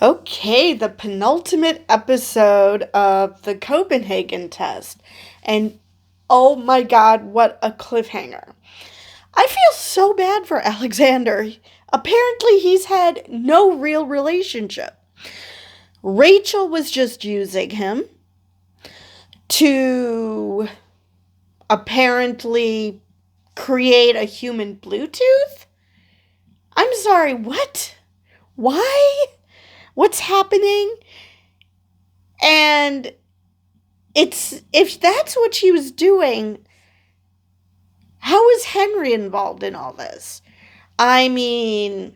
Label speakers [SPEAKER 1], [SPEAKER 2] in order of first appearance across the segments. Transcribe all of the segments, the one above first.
[SPEAKER 1] Okay, the penultimate episode of the Copenhagen test. And oh my god, what a cliffhanger. I feel so bad for Alexander. Apparently, he's had no real relationship. Rachel was just using him to apparently create a human Bluetooth. I'm sorry, what? Why? What's happening? And it's if that's what she was doing, how is Henry involved in all this? I mean,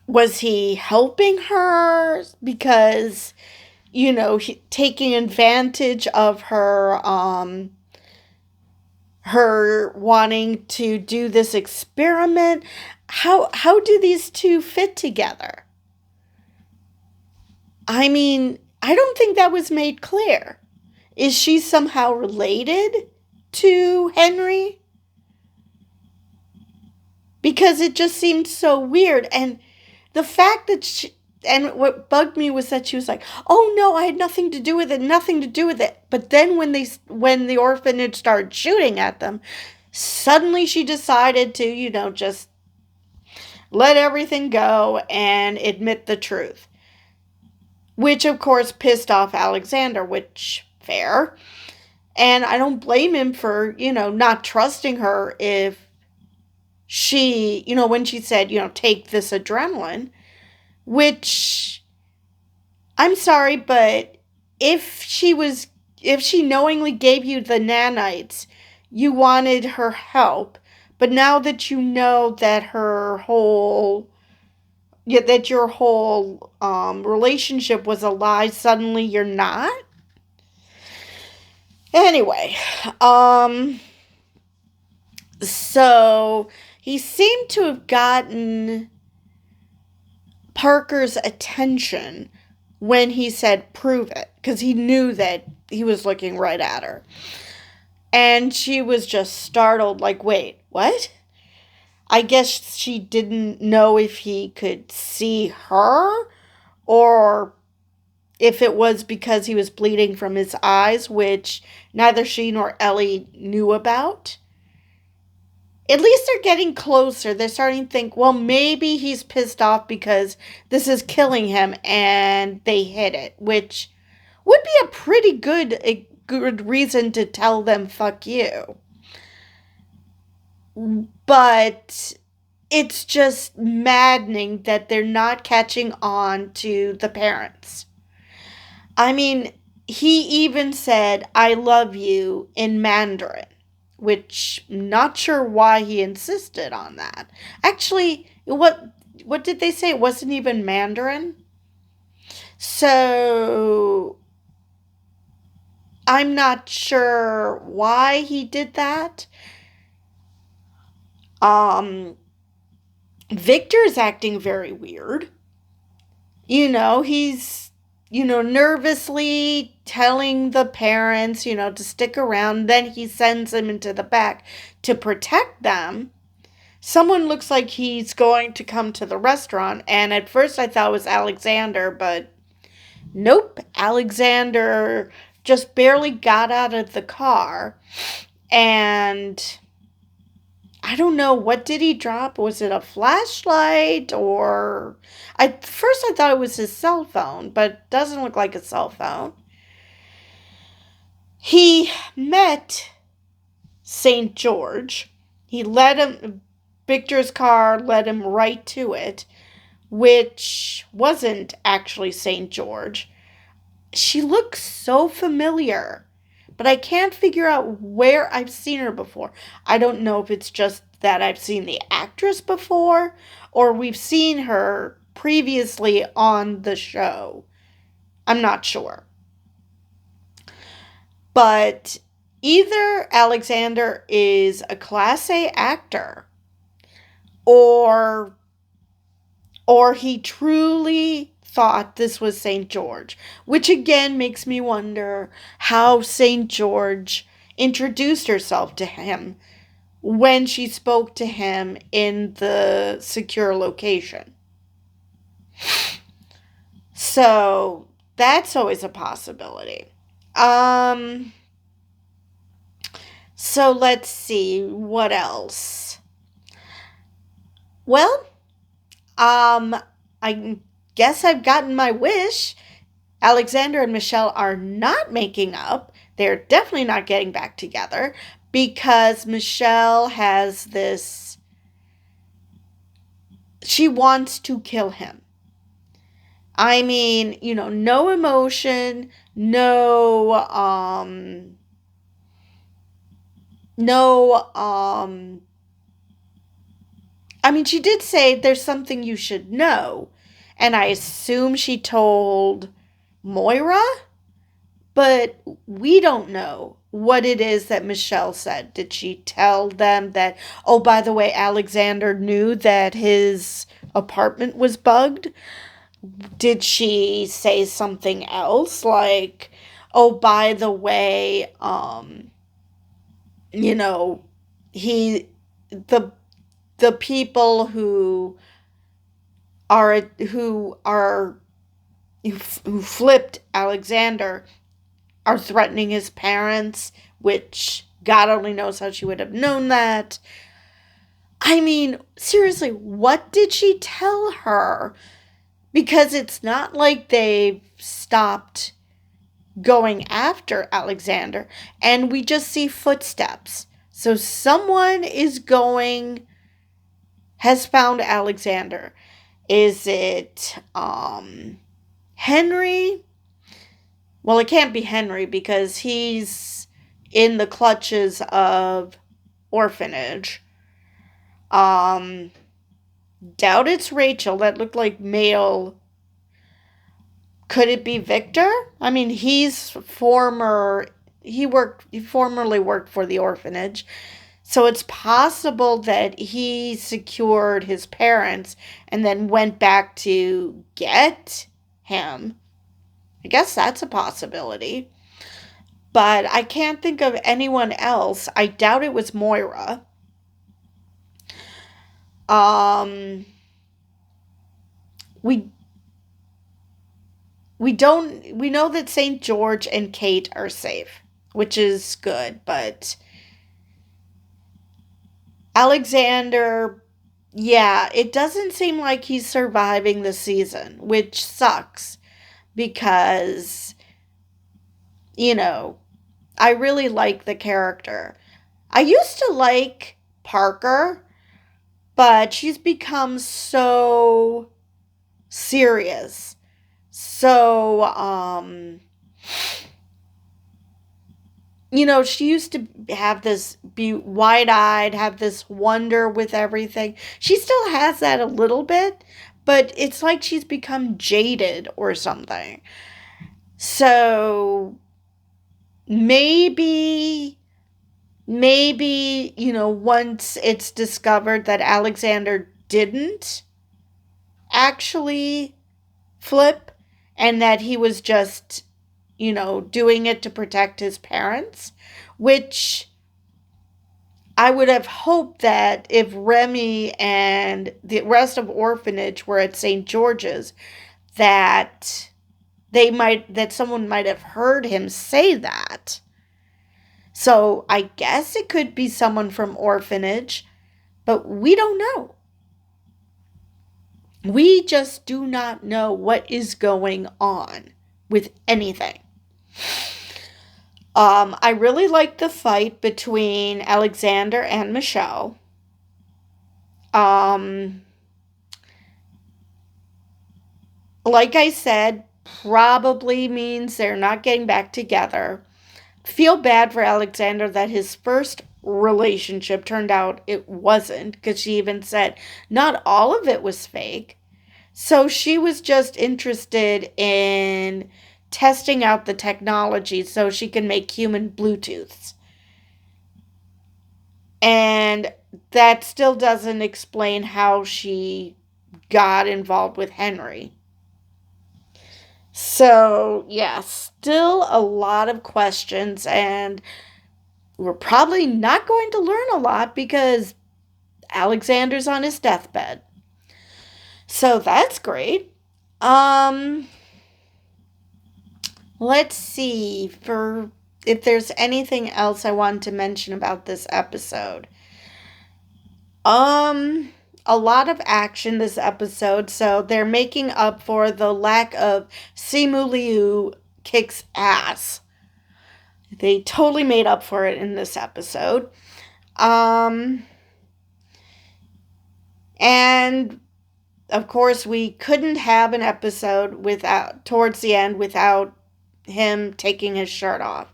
[SPEAKER 1] was he helping her because taking advantage of her wanting to do this experiment? How do these two fit together? I mean, I don't think that was made clear. Is she somehow related to Henry? Because it just seemed so weird. And the fact that and what bugged me was that she was like, "Oh no, I had nothing to do with it, nothing to do with it." But then when the orphanage started shooting at them, suddenly she decided to, just let everything go and admit the truth. Which of course pissed off Alexander, which fair. And I don't blame him for, not trusting her if she, when she said, take this adrenaline, which I'm sorry, but if she knowingly gave you the nanites, you wanted her help, but now that you know that that your whole relationship was a lie, suddenly you're not. Anyway, so he seemed to have gotten Parker's attention when he said, "Prove it," because he knew that he was looking right at her. And she was just startled, like, wait, what? I guess she didn't know if he could see her or if it was because he was bleeding from his eyes, which neither she nor Ellie knew about. At least they're getting closer. They're starting to think, well, maybe he's pissed off because this is killing him and they hit it, which would be a good reason to tell them fuck you. But it's just maddening that they're not catching on to the parents. I mean, he even said, "I love you" in Mandarin, which not sure why he insisted on that. Actually, what did they say? It wasn't even Mandarin. So I'm not sure why he did that. Um Victor's acting very weird. He's nervously telling the parents, to stick around. Then he sends them into the back to protect them. Someone looks like he's going to come to the restaurant, and at first I thought it was Alexander, but nope. Alexander just barely got out of the car, and I don't know, what did he drop? Was it a flashlight or first I thought it was his cell phone, but it doesn't look like a cell phone. He met St. George. He led him Victor's car led him right to it, which wasn't actually St. George. She looks so familiar, but I can't figure out where I've seen her before. I don't know if it's just that I've seen the actress before or we've seen her previously on the show. I'm not sure. But either Alexander is a class A actor or he truly thought this was St. George, which again makes me wonder how St. George introduced herself to him when she spoke to him in the secure location. So that's always a possibility. Um, so let's see what else. Well, um, I guess I've gotten my wish. Alexander and Michelle are not making up. They're definitely not getting back together because Michelle has this. She wants to kill him. I mean, no emotion, no, I mean, she did say there's something you should know. And I assume she told Moira, but we don't know what it is that Michelle said. Did she tell them that, oh, by the way, Alexander knew that his apartment was bugged? Did she say something else like, oh, by the way, you know, he, the, the people are, who are, who flipped Alexander are threatening his parents, which God only knows how she would have known that. I mean, seriously, what did she tell her? Because it's not like they stopped going after Alexander, and we just see footsteps. So someone has found Alexander. Is it Henry? Well, it can't be Henry because he's in the clutches of orphanage. Um, doubt it's Rachel. That looked like male. Could it be Victor? I mean, he formerly worked for the orphanage. So it's possible that he secured his parents and then went back to get him. I guess that's a possibility. But I can't think of anyone else. I doubt it was Moira. Um, we we know that St. George and Kate are safe, which is good, but Alexander, yeah, it doesn't seem like he's surviving the season, which sucks because, you know, I really like the character. I used to like Parker, but she's become so serious. So, she used to have this, be wide eyed, have this wonder with everything. She still has that a little bit, but it's like she's become jaded or something. So maybe, once it's discovered that Alexander didn't actually flip and that he was just, doing it to protect his parents, which I would have hoped that if Remy and the rest of orphanage were at St. George's, that that someone might have heard him say that. So I guess it could be someone from orphanage, but we don't know. We just do not know what is going on with anything. I really like the fight between Alexander and Michelle. Um, like I said, probably means they're not getting back together. Feel bad for Alexander that his first relationship turned out it wasn't, because she even said not all of it was fake. So she was just interested in testing out the technology so she can make human Bluetooths. And that still doesn't explain how she got involved with Henry. So, yeah, still a lot of questions, and we're probably not going to learn a lot because Alexander's on his deathbed. So that's great. Um, Let's see for if there's anything else I want to mention about this episode. Um, a lot of action this episode, so they're making up for the lack of Simu Liu kicks ass. They totally made up for it in this episode. Um, and of course, we couldn't have an episode without, towards the end, without him taking his shirt off.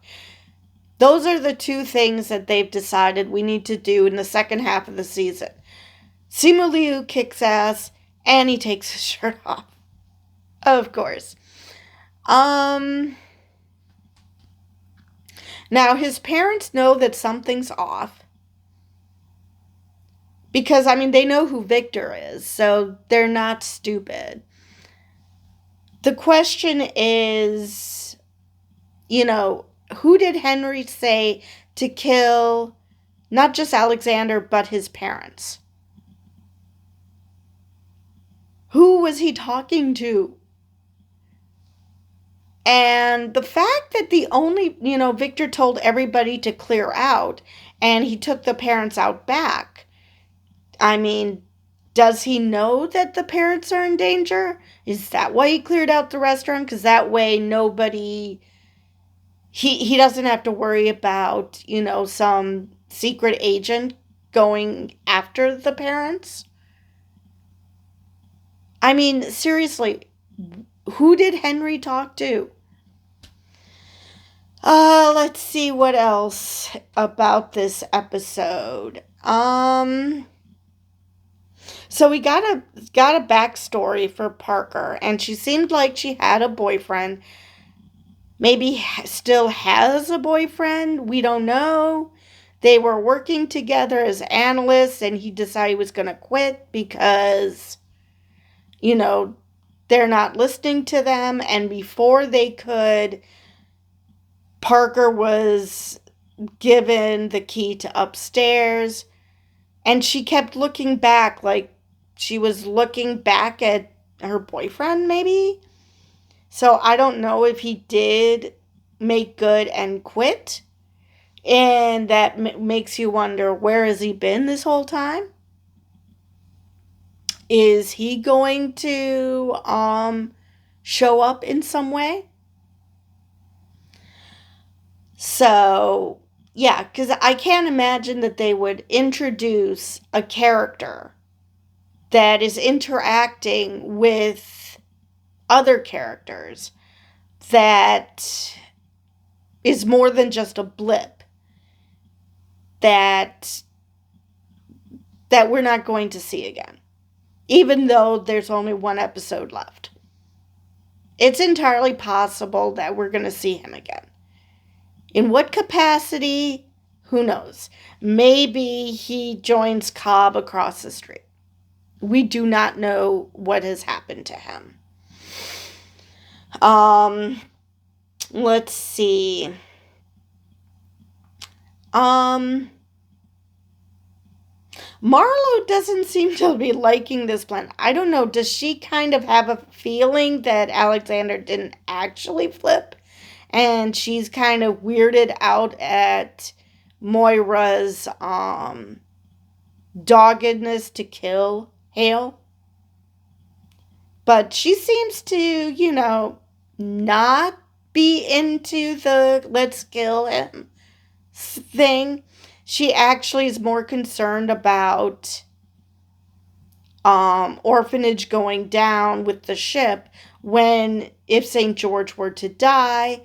[SPEAKER 1] Those are the two things that they've decided we need to do in the second half of the season. Simu Liu kicks ass, and he takes his shirt off. Of course. Now his parents know that something's off. Because, I mean, they know who Victor is, so they're not stupid. The question is, who did Henry say to kill not just Alexander, but his parents? Who was he talking to? And the fact that Victor told everybody to clear out, and he took the parents out back. I mean, does he know that the parents are in danger? Is that why he cleared out the restaurant? Because that way nobody... He doesn't have to worry about, some secret agent going after the parents. I mean, seriously, who did Henry talk to? Let's see what else about this episode. So we got a backstory for Parker, and she seemed like she had a boyfriend. Maybe still has a boyfriend. We don't know. They were working together as analysts, and he decided he was going to quit because, they're not listening to them. And before they could, Parker was given the key to upstairs. And she kept looking back, like she was looking back at her boyfriend, maybe? So I don't know if he did make good and quit. And that makes you wonder, where has he been this whole time? Is he going to show up in some way? So... yeah, because I can't imagine that they would introduce a character that is interacting with other characters that is more than just a blip that we're not going to see again, even though there's only one episode left. It's entirely possible that we're going to see him again. In what capacity? Who knows? Maybe he joins Cobb across the street. We do not know what has happened to him. Let's see. Marlo doesn't seem to be liking this plan. I don't know. Does she kind of have a feeling that Alexander didn't actually flip? And she's kind of weirded out at Moira's doggedness to kill Hale. But she seems to, not be into the let's kill him thing. She actually is more concerned about orphanage going down with the ship if St. George were to die,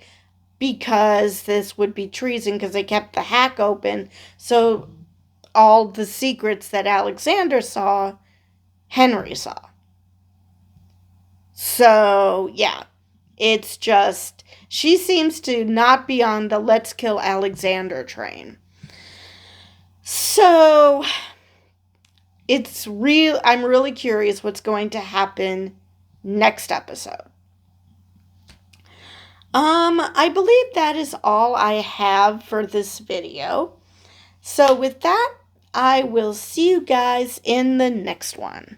[SPEAKER 1] because this would be treason because they kept the hack open. So all the secrets that Alexander saw, Henry saw. So, yeah, it's just, she seems to not be on the let's kill Alexander train. So, I'm really curious what's going to happen next episode. I believe that is all I have for this video. So with that, I will see you guys in the next one.